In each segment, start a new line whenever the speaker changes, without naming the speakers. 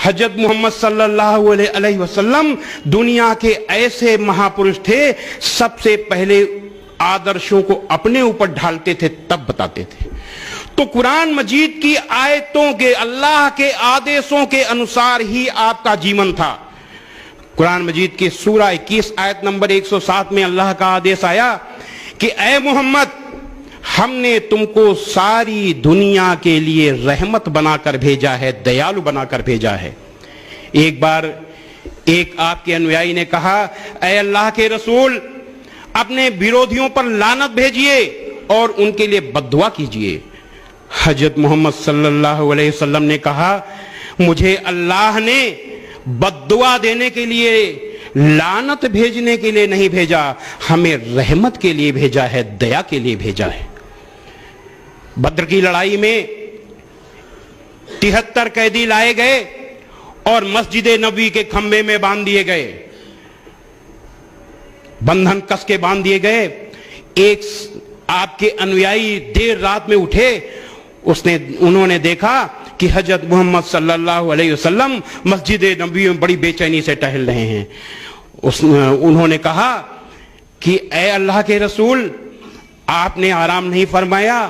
حضرت محمد صلی اللہ علیہ وسلم دنیا کے ایسے مہاپرش تھے، سب سے پہلے آدرشوں کو اپنے اوپر ڈھالتے تھے تب بتاتے تھے۔ تو قرآن مجید کی آیتوں کے، اللہ کے آدیشوں کے انوسار ہی آپ کا جیون تھا۔ قرآن مجید کی سورہ 21 آیت نمبر 107 میں اللہ کا آدیش آیا کہ اے محمد، ہم نے تم کو ساری دنیا کے لیے رحمت بنا کر بھیجا ہے، دیالو بنا کر بھیجا ہے۔ ایک بار ایک آپ کے انویائی نے کہا، اے اللہ کے رسول، اپنے بیرودھیوں پر لعنت بھیجئے اور ان کے لیے بد دعا کیجئے۔ حضرت محمد صلی اللہ علیہ وسلم نے کہا، مجھے اللہ نے بد دعا دینے کے لیے، لعنت بھیجنے کے لیے نہیں بھیجا، ہمیں رحمت کے لیے بھیجا ہے، دیا کے لیے بھیجا ہے۔ بدر کی لڑائی میں 73 قیدی لائے گئے اور مسجد نبوی کے کھمبے میں باندھ دیے گئے، بندھن کس کے باندھ دیے گئے۔ ایک آپ کے انویائی دیر رات میں اٹھے، انہوں نے دیکھا کہ حضرت محمد صلی اللہ علیہ وسلم مسجد نبوی میں بڑی بے چینی سے ٹہل رہے ہیں۔ انہوں نے کہا کہ اے اللہ کے رسول، آپ نے آرام نہیں فرمایا؟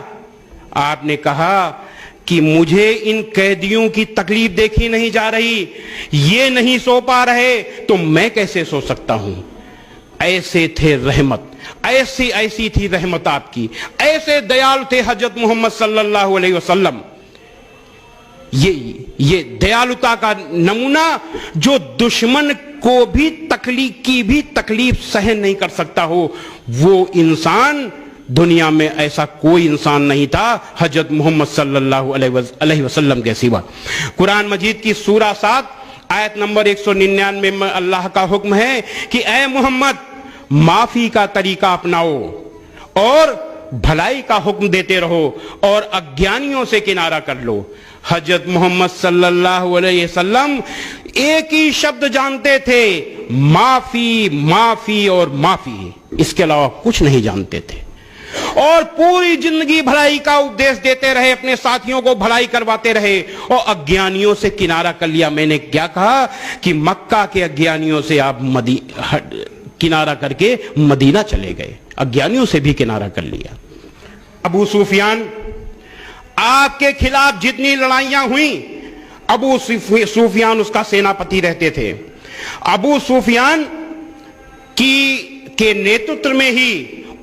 آپ نے کہا کہ مجھے ان قیدیوں کی تکلیف دیکھی نہیں جا رہی، یہ نہیں سو پا رہے تو میں کیسے سو سکتا ہوں۔ ایسے تھے رحمت، ایسی تھی رحمت آپ کی، ایسے دیال تھے حضرت محمد صلی اللہ علیہ وسلم۔ یہ دیالتا کا نمونہ جو دشمن کو بھی تکلیف سہن نہیں کر سکتا ہو، وہ انسان دنیا میں ایسا کوئی انسان نہیں تھا حضرت محمد صلی اللہ علیہ وسلم کے سوا۔ قرآن مجید کی سورہ 7 آیت نمبر 199 میں اللہ کا حکم ہے کہ اے محمد، معافی کا طریقہ اپناؤ اور بھلائی کا حکم دیتے رہو اور اگیانیوں سے کنارہ کر لو۔ حضرت محمد صلی اللہ علیہ وسلم ایک ہی شبد جانتے تھے، معافی، معافی اور معافی، اس کے علاوہ کچھ نہیں جانتے تھے، اور پوری زندگی بھلائی کا اپدیش دیتے رہے، اپنے ساتھیوں کو بھلائی کرواتے رہے اور اگیانیوں سے کنارہ کر لیا۔ میں نے کیا کہا کہ مکہ کے اگیانیوں سے آپ کنارہ کر کے مدینہ چلے گئے، اگیانیوں سے بھی کنارہ کر لیا۔ ابو سفیان، آپ کے خلاف جتنی لڑائیاں ہوئیں، ابو سفیان اس کا سیناپتی رہتے تھے۔ ابو سفیان کے نیترتو میں ہی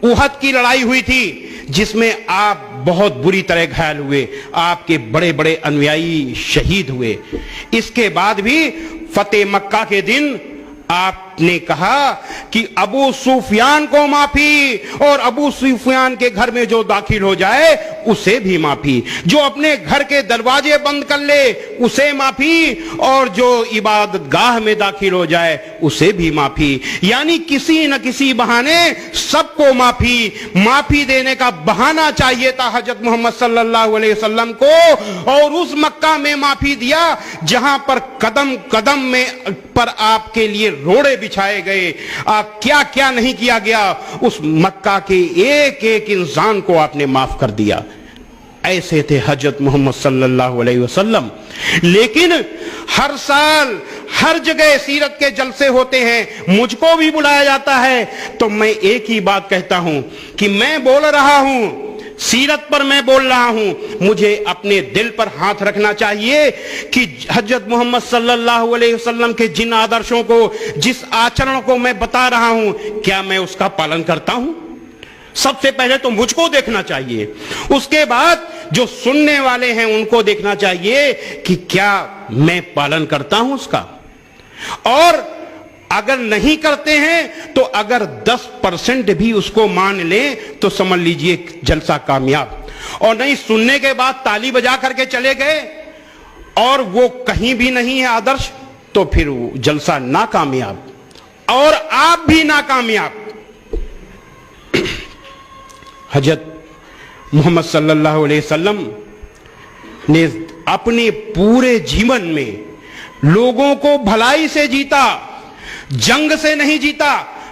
احد کی لڑائی ہوئی تھی، جس میں آپ بہت بری طرح گھائل ہوئے، آپ کے بڑے بڑے انویائی شہید ہوئے۔ اس کے بعد بھی فتح مکہ کے دن آپ نے کہا کہ ابو سفیان کو معافی، اور ابو سفیان کے گھر میں جو داخل ہو جائے اسے بھی معافی، جو اپنے گھر کے دروازے بند کر لے اسے معافی، اور جو عبادت گاہ میں داخل ہو جائے اسے بھی معافی۔ یعنی کسی نہ کسی بہانے سب کو معافی دینے کا بہانہ چاہیے تھا حضرت محمد صلی اللہ علیہ وسلم کو، اور اس مکہ میں معافی دیا جہاں پر قدم قدم میں پر آپ کے لیے روڑے بچھائے گئے، کیا کیا نہیں کیا گیا، اس مکہ کے ایک ایک انسان کو آپ نے معاف کر دیا۔ ایسے تھے حضرت محمد صلی اللہ علیہ وسلم۔ لیکن ہر سال ہر جگہ سیرت کے جلسے ہوتے ہیں، مجھ کو بھی بلایا جاتا ہے، تو میں ایک ہی بات کہتا ہوں کہ میں بول رہا ہوں، سیرت پر میں بول رہا ہوں، مجھے اپنے دل پر ہاتھ رکھنا چاہیے کہ حضرت محمد صلی اللہ علیہ وسلم کے جن آدرشوں کو، جس آچرن کو میں بتا رہا ہوں، کیا میں اس کا پالن کرتا ہوں؟ سب سے پہلے تو مجھ کو دیکھنا چاہیے، اس کے بعد جو سننے والے ہیں ان کو دیکھنا چاہیے کہ کیا میں پالن کرتا ہوں اس کا۔ اور اگر نہیں کرتے ہیں تو اگر 10% بھی اس کو مان لیں تو سمجھ لیجئے جلسہ کامیاب، اور نہیں سننے کے بعد تالی بجا کر کے چلے گئے اور وہ کہیں بھی نہیں ہے آدرش، تو پھر جلسہ ناکامیاب اور آپ بھی ناکامیاب۔ حضرت محمد صلی اللہ علیہ وسلم نے اپنے پورے جیون میں لوگوں کو بھلائی سے جیتا، جنگ سے نہیں جیتا۔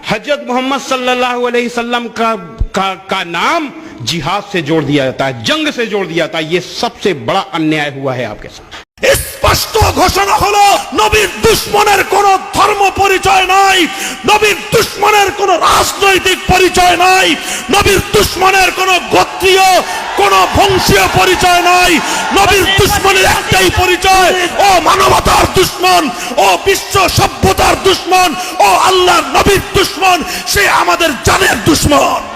حضرت محمد صلی اللہ علیہ وسلم کا نام جہاد سے جوڑ دیا جاتا ہے، جنگ سے جوڑ دیا جاتا ہے۔ یہ سب سے بڑا انیائے ہوا ہے آپ کے ساتھ۔
স্পষ্ট ঘোষণা হলো, নবীর দুশমনের কোনো ধর্ম পরিচয় নাই, নবীর দুশমনের কোনো রাজনৈতিক পরিচয় নাই, নবীর দুশমনের কোনো গোত্রীয় কোনো বংশীয় পরিচয় নাই। নবীর দুশমনের একটাই পরিচয়, ও মানবতার দুশমন, ও বিশ্ব সভ্যতার দুশমন, ও আল্লাহর নবীর দুশমন, সে আমাদের জানের দুশমন।